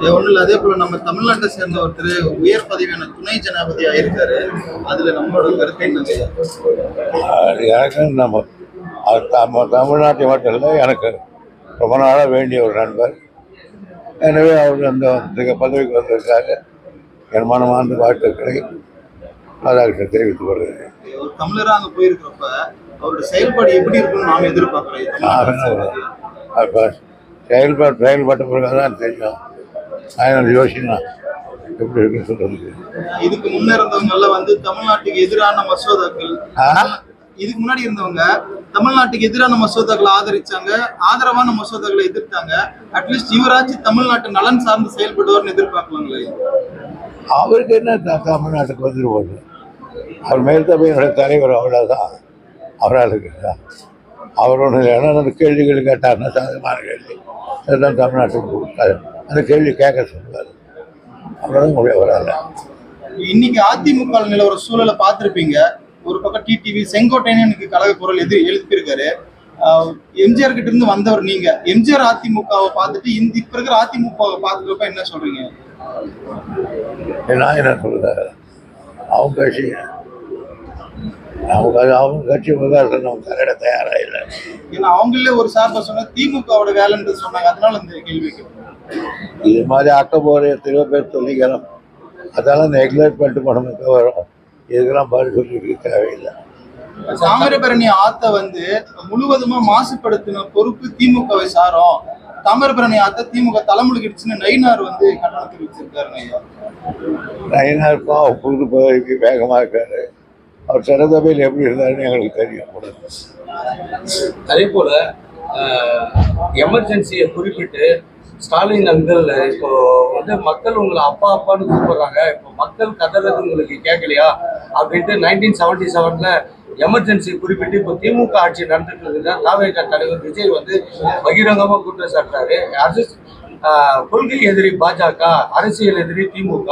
ஒன்றும் இல்லை. அதே போல நம்ம தமிழ்நாட்டை சேர்ந்த ஒருத்தர் உயர் பதவியான துணை ஜனாதிபதி ஆயிருக்காரு. அதுல நம்மளோட கருத்து என்னங்க? எனக்கு நம்ம தமிழ்நாட்டை மட்டும் இல்லை, எனக்கு ரொம்ப நாளாக வேண்டிய ஒரு நண்பர். எனவே அவர் அந்த பதவிக்கு வந்ததுக்காக என் மனமார்ந்த வாழ்த்துக்களை ராதாகிருஷ்ணன் தெரிவித்துக் கொள்கிறேன். ஒரு தமிழராக அங்கே போயிருக்கிறப்ப அவருடைய செயல்பாடு எப்படி இருக்குன்னு நாம் எதிர்பார்க்குறேன். செயல்பட்ட பிறகு தான் தெரியும் நான் யோசினா எப்படி இருக்குன்னு சொல்றதுக்கு. இதுக்கு முன்ன இருந்தவங்க தமிழ்நாட்டுக்கு எதிரான மசோதாக்கள், இதுக்கு முன்னாடி இருந்தவங்க தமிழ்நாட்டுக்கு எதிரான மசோதாக்களை ஆதரிச்சாங்க, ஆதரவான மசோதாக்களை எதிர்த்தாங்க. அட்லீஸ்ட் இவராச்சும் தமிழ்நாட்டு நலன் சார்ந்து செயல்படுவார்னு எதிர்பார்க்கலாங்களே. அவருக்கு என்ன தமிழ்நாட்டுக்கு வந்துட்டு போகுது, அவர் மேல்தமையினுடைய தலைவர், அவ்வளோதான். அவரால் அவர் ஒன்று என்ன கேள்விகள் கேட்டார்னா சாதகமான கேள்வி அதுதான் தமிழ்நாட்டுக்கு கொடுத்தாரு. அந்த கேள்வி கேட்க சொல்லுவார், அவ்வளோதான் முடிய வராது. இன்னைக்கு அதிமுக நிலவர சூழலை பார்த்துருப்பீங்க. ஒரு பக்கம் டிடிவி செங்கோட்டையனுக்கு கழக குரல் எழுப்பியிருக்காரு. எம்ஜிஆர் கிட்ட இருந்து வந்தவர் நீங்க. எம்ஜிஆர் அதிமுகவை பார்த்துட்டு இப்ப இருக்கிற அதிமுகவை பார்த்துருப்ப என்ன சொல்றீங்க? நான் என்ன சொல்றேன், அவங்க கட்சி அவங்க கட்சி விவகாரத்தில் நம்ம தலையிட தயாரா இல்லை. ஏன்னா அவங்களே ஒரு சார்பை சொன்னா திமுகவோட வேலைன்னு சொன்னாங்க. அதனால இந்த கேள்வி இது மாதிரி அக்கப்போற எத்தனையோ பேர் சொல்லிக்கிறோம். அதெல்லாம் நெக்லெக்ட் பண்ணிட்டு போனதுக்கு வரும். இதுக்கெல்லாம் பதில் சொல்லி தேவையில்லை. தாமிரபரணி ஆத்த முழுவதுமா மாசுபடுத்தின பொறுப்பு திமுகவை சாரும். தாமிரபரணி ஆத்த திமுக தலைமுழுகிடுச்சுன்னு நயினார் கண்டனம் தெரிவிச்சிருக்காருங்க ஐயா. நயினார் புது பதவிக்கு வேகமா இருக்காரு. அவர் சட்டசபையில் எப்படி இருந்தாருன்னு எங்களுக்கு தெரியும். அதே போல எமர்ஜென்சியை குறிப்பிட்டு ஸ்டாலின் அங்கிள் இப்போ மக்கள் உங்களை அப்பா அப்பான்னு கூப்பிடுறாங்க, இப்போ மக்கள் கதறது உங்களுக்கு கேட்கலையா அப்படின்ட்டு 1977 எமர்ஜென்சி குறிப்பிட்டு இப்போ திமுக ஆட்சி நடந்துட்டு இருக்குன்னா தாவேக தலைவர் விஜய் பகிரங்கமா குற்றம் சாட்டுறாரு. கொள்கை எதிரி பாஜக, அரசியல் எதிரி திமுக,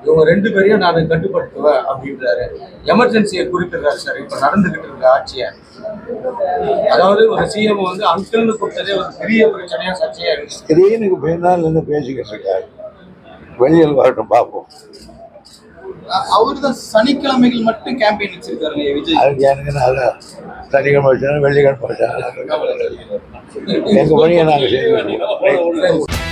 இவங்க ரெண்டு பேரையும் நான் கட்டுப்படுத்துவேன் அப்படின்றாரு. எமர்ஜென்சியை குறிப்பிடுறாரு சார் இப்ப நடந்துகிட்டு இருக்க ஆட்சியை. அதாவது ஒரு சிஎம் அங்கிள்னு கொடுத்ததே ஒரு பெரிய பிரச்சனையா சர்ச்சையா இருக்கு. ஸ்கிரீனுக்கு பின்னால் நின்று பேசிக்கிட்டு இருக்காரு. வெளியில் வரட்டும் பார்ப்போம். அவருதான் சனிக்கிழமைகள் மட்டும் கேம்பெயின் வச்சிருக்காரு விஜய். அதுக்கு எனக்கு சனிக்கிழமை வச்சாலும் வெள்ளிக்கிழமை வச்சாலும் எங்க பணியை நாங்கள் செய்ய